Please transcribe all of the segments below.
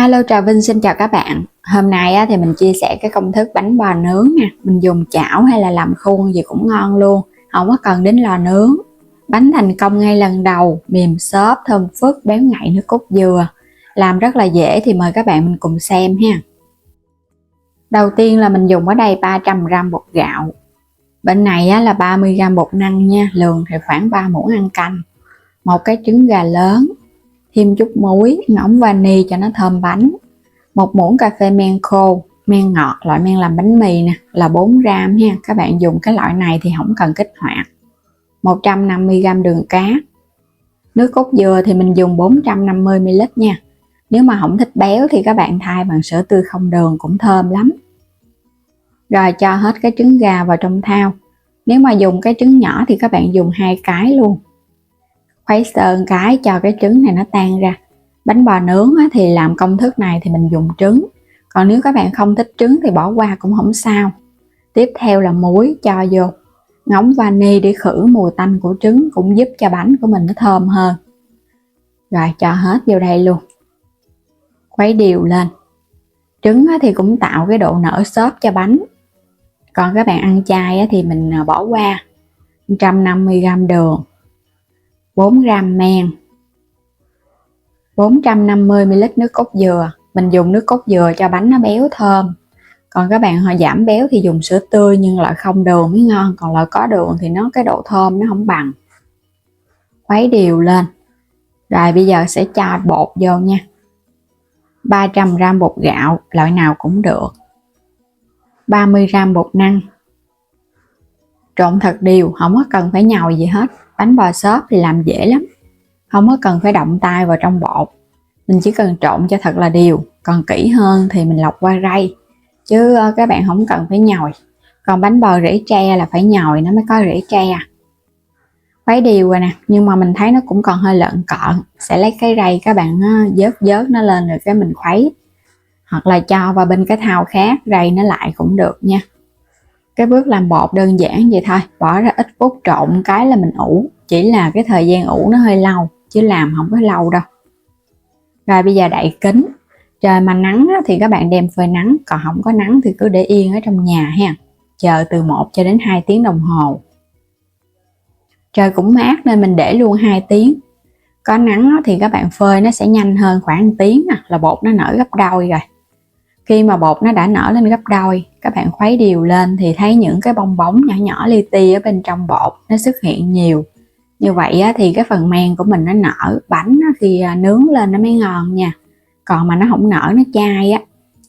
Alo, Trà Vinh xin chào các bạn. Hôm nay thì mình chia sẻ cái công thức bánh bò nướng nha. Mình dùng chảo hay là làm khuôn gì cũng ngon luôn, không có cần đến lò nướng. Bánh thành công ngay lần đầu, mềm xốp, thơm phức, béo ngậy nước cốt dừa. Làm rất là dễ thì mời các bạn mình cùng xem ha. Đầu tiên là mình dùng ở đây 300g bột gạo. Bên này là 30g bột năng nha, lượng thì khoảng 3 muỗng ăn canh. Một cái trứng gà lớn, thêm chút muối, ngỗng vani cho nó thơm bánh. Một muỗng cà phê men khô, men ngọt, loại men làm bánh mì nè, là 4g nha. Các bạn dùng cái loại này thì không cần kích hoạt. 150g đường cát. Nước cốt dừa thì mình dùng 450ml nha. Nếu mà không thích béo thì các bạn thay bằng sữa tươi không đường cũng thơm lắm. Rồi cho hết cái trứng gà vào trong thau. Nếu mà dùng cái trứng nhỏ thì các bạn dùng 2 cái luôn. Khuấy sơ cái cho cái trứng này nó tan ra. Bánh bò nướng thì làm công thức này thì mình dùng trứng. Còn nếu các bạn không thích trứng thì bỏ qua cũng không sao. Tiếp theo là muối cho vô. Ngỗng vani để khử mùi tanh của trứng, cũng giúp cho bánh của mình nó thơm hơn. Rồi cho hết vô đây luôn. Khuấy đều lên. Trứng thì cũng tạo cái độ nở xốp cho bánh. Còn các bạn ăn chay thì mình bỏ qua 150g đường, 4g men, 450ml nước cốt dừa. Mình dùng nước cốt dừa cho bánh nó béo thơm. Còn các bạn họ giảm béo thì dùng sữa tươi nhưng loại không đường mới ngon. Còn loại có đường thì cái độ thơm nó không bằng. Khuấy đều lên. Rồi bây giờ sẽ cho bột vô nha. 300g bột gạo, loại nào cũng được. 30g bột năng. Trộn thật đều, không có cần phải nhồi gì hết. Bánh bò xốp thì làm dễ lắm, không có cần phải động tay vào trong bột. Mình chỉ cần trộn cho thật là đều. Còn kỹ hơn thì mình lọc qua rây, chứ các bạn không cần phải nhồi. Còn bánh bò rễ tre là phải nhồi nó mới có rễ tre. Khuấy đều rồi nè, nhưng mà mình thấy nó cũng còn hơi lợn cợn. Sẽ lấy cái rây các bạn vớt nó lên rồi cái mình khuấy. Hoặc là cho vào bên cái thau khác, rây nó lại cũng được nha. Cái bước làm bột đơn giản vậy thôi. Bỏ ra ít phút trộn cái là mình ủ. Chỉ là cái thời gian ủ nó hơi lâu, chứ làm không có lâu đâu. Rồi bây giờ đậy kính. Trời mà nắng thì các bạn đem phơi nắng. Còn không có nắng thì cứ để yên ở trong nhà ha. Chờ từ 1 cho đến 2 tiếng đồng hồ. Trời cũng mát nên mình để luôn 2 tiếng. Có nắng thì các bạn phơi nó sẽ nhanh hơn, khoảng 1 tiếng là bột nó nở gấp đôi rồi. Khi mà bột nó đã nở lên gấp đôi, các bạn khuấy đều lên thì thấy những cái bong bóng nhỏ nhỏ li ti ở bên trong bột nó xuất hiện nhiều. Như vậy thì cái phần men của mình nó nở, bánh thì nướng lên nó mới ngon nha. Còn mà nó không nở, nó chai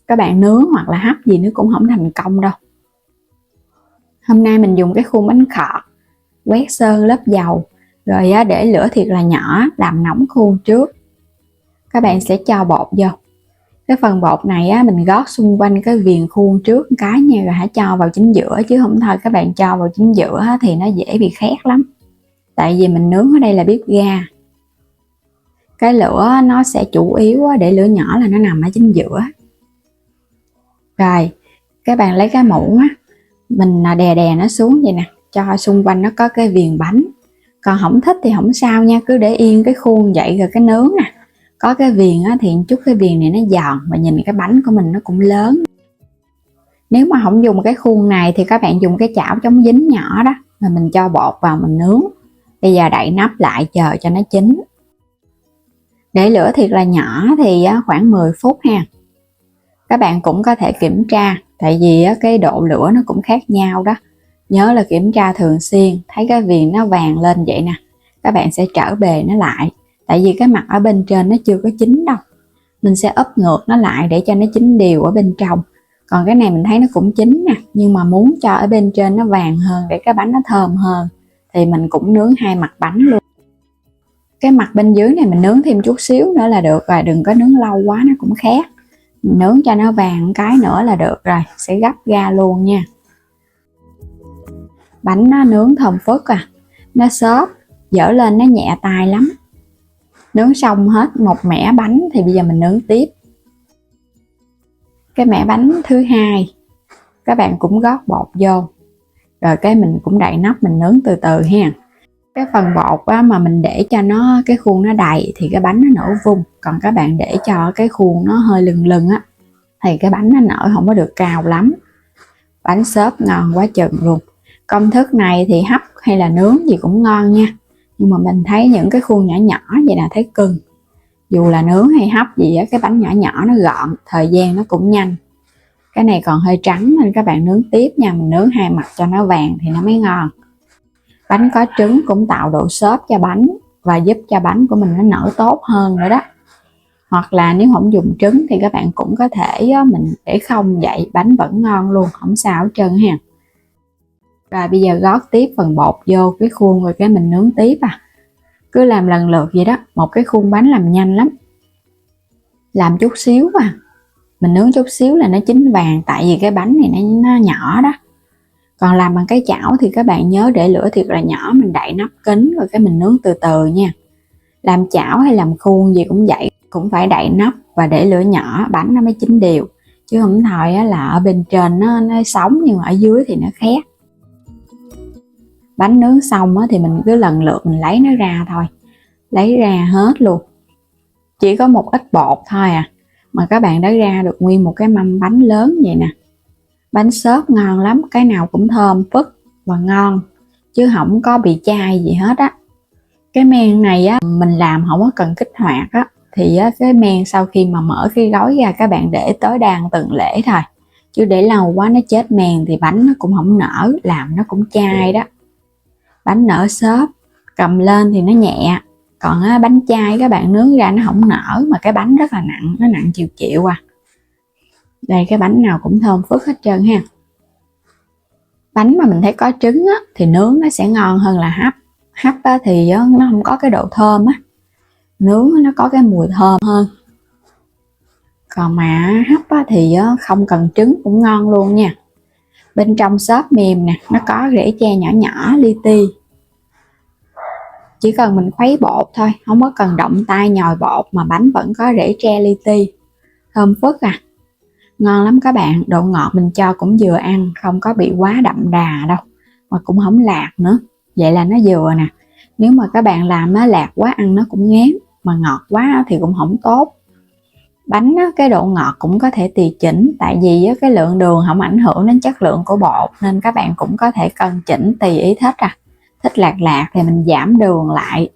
các bạn nướng hoặc là hấp gì nó cũng không thành công đâu. Hôm nay mình dùng cái khuôn bánh khọt, quét sơn lớp dầu, rồi để lửa thiệt là nhỏ, làm nóng khuôn trước. Các bạn sẽ cho bột vô. Cái phần bột này mình gót xung quanh cái viền khuôn trước một cái nha, rồi hãy cho vào chính giữa, chứ không thôi các bạn cho vào chính giữa thì nó dễ bị khét lắm. Tại vì mình nướng ở đây là bếp ga. Cái lửa nó sẽ chủ yếu để lửa nhỏ là nó nằm ở chính giữa. Rồi, các bạn lấy cái muỗng mình đè đè nó xuống vậy nè, cho xung quanh nó có cái viền bánh. Còn không thích thì không sao nha, cứ để yên cái khuôn vậy rồi cái nướng nè. Có cái viền thì chút cái viền này nó giòn, và nhìn cái bánh của mình nó cũng lớn. Nếu mà không dùng cái khuôn này thì các bạn dùng cái chảo chống dính nhỏ đó, rồi mình cho bột vào mình nướng. Bây giờ đậy nắp lại chờ cho nó chín. Để lửa thiệt là nhỏ thì khoảng 10 phút ha. Các bạn cũng có thể kiểm tra, tại vì cái độ lửa nó cũng khác nhau đó. Nhớ là kiểm tra thường xuyên. Thấy cái viền nó vàng lên vậy nè, các bạn sẽ trở bề nó lại. Tại vì cái mặt ở bên trên nó chưa có chín đâu. Mình sẽ úp ngược nó lại để cho nó chín đều ở bên trong. Còn cái này mình thấy nó cũng chín nè, nhưng mà muốn cho ở bên trên nó vàng hơn để cái bánh nó thơm hơn thì mình cũng nướng 2 mặt bánh luôn. Cái mặt bên dưới này mình nướng thêm chút xíu nữa là được rồi, đừng có nướng lâu quá nó cũng khét. Mình nướng cho nó vàng cái nữa là được rồi, sẽ gấp ra luôn nha. Bánh nó nướng thơm phức nó xốp, dở lên nó nhẹ tay lắm. Nướng xong hết một mẻ bánh thì bây giờ mình nướng tiếp. Cái mẻ bánh thứ hai, các bạn cũng gót bột vô. Rồi cái mình cũng đậy nắp mình nướng từ từ ha. Cái phần bột á, mà mình để cho nó cái khuôn nó đầy thì cái bánh nó nở vung, còn các bạn để cho cái khuôn nó hơi lừng lừng á thì cái bánh nó nở không có được cao lắm. Bánh xốp ngon quá chừng luôn. Công thức này thì hấp hay là nướng gì cũng ngon nha, nhưng mà mình thấy những cái khuôn nhỏ nhỏ vậy là thấy cưng. Dù là nướng hay hấp gì á, cái bánh nhỏ nhỏ nó gọn, thời gian nó cũng nhanh. Cái này còn hơi trắng nên các bạn nướng tiếp nha, mình nướng hai mặt cho nó vàng thì nó mới ngon. Bánh có trứng cũng tạo độ xốp cho bánh và giúp cho bánh của mình nó nở tốt hơn nữa đó. Hoặc là nếu không dùng trứng thì các bạn cũng có thể mình để không vậy bánh vẫn ngon luôn, không sao hết trơn ha. Rồi bây giờ gót tiếp phần bột vô cái khuôn rồi cái mình nướng tiếp cứ làm lần lượt vậy đó. Một cái khuôn bánh làm nhanh lắm, làm chút xíu mình nướng chút xíu là nó chín vàng, tại vì cái bánh này nó nhỏ đó. Còn làm bằng cái chảo thì các bạn nhớ để lửa thiệt là nhỏ, mình đậy nắp kín rồi cái mình nướng từ từ nha. Làm chảo hay làm khuôn gì cũng vậy, cũng phải đậy nắp và để lửa nhỏ bánh nó mới chín đều, chứ không thôi là ở bên trên nó sống nhưng mà ở dưới thì nó khét. Bánh nướng xong thì mình cứ lần lượt mình lấy nó ra thôi, lấy ra hết luôn, chỉ có một ít bột thôi mà các bạn đã ra được nguyên một cái mâm bánh lớn vậy nè. Bánh xốp ngon lắm, cái nào cũng thơm phức và ngon chứ không có bị chai gì hết á. Cái men này mình làm không có cần kích hoạt thì cái men sau khi mà mở cái gói ra các bạn để tới đan từng lễ thôi, chứ để lâu quá nó chết men thì bánh nó cũng không nở, làm nó cũng chai đó. Bánh nở xốp cầm lên thì nó nhẹ, còn bánh chai các bạn nướng ra nó không nở mà cái bánh rất là nặng, nó nặng chịu chịu Đây cái bánh nào cũng thơm phức hết trơn ha. Bánh mà mình thấy có trứng thì nướng nó sẽ ngon hơn là hấp. Hấp thì nó không có cái độ thơm nướng nó có cái mùi thơm hơn. Còn mà hấp thì không cần trứng cũng ngon luôn nha. Bên trong xốp mềm nè, nó có rễ tre nhỏ nhỏ li ti. Chỉ cần mình khuấy bột thôi, không có cần động tay nhồi bột mà bánh vẫn có rễ tre li ti. Thơm phức ngon lắm các bạn. Độ ngọt mình cho cũng vừa ăn, không có bị quá đậm đà đâu, mà cũng không lạc nữa, vậy là nó vừa nè. Nếu mà các bạn làm lạc quá ăn nó cũng ngán, mà ngọt quá thì cũng không tốt. Bánh cái độ ngọt cũng có thể tùy chỉnh, tại vì cái lượng đường không ảnh hưởng đến chất lượng của bột, nên các bạn cũng có thể cân chỉnh tùy ý thích thích lạc lạc thì mình giảm đường lại.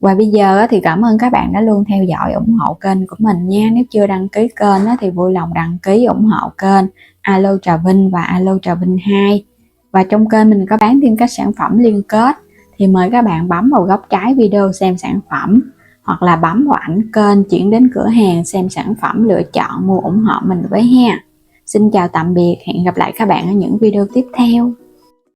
Và bây giờ thì cảm ơn các bạn đã luôn theo dõi ủng hộ kênh của mình nha. Nếu chưa đăng ký kênh thì vui lòng đăng ký ủng hộ kênh Alo Trà Vinh và Alo Trà Vinh 2. Và trong kênh mình có bán thêm các sản phẩm liên kết, thì mời các bạn bấm vào góc trái video xem sản phẩm, hoặc là bấm vào ảnh kênh chuyển đến cửa hàng xem sản phẩm, lựa chọn mua ủng hộ mình với ha. Xin chào tạm biệt, hẹn gặp lại các bạn ở những video tiếp theo.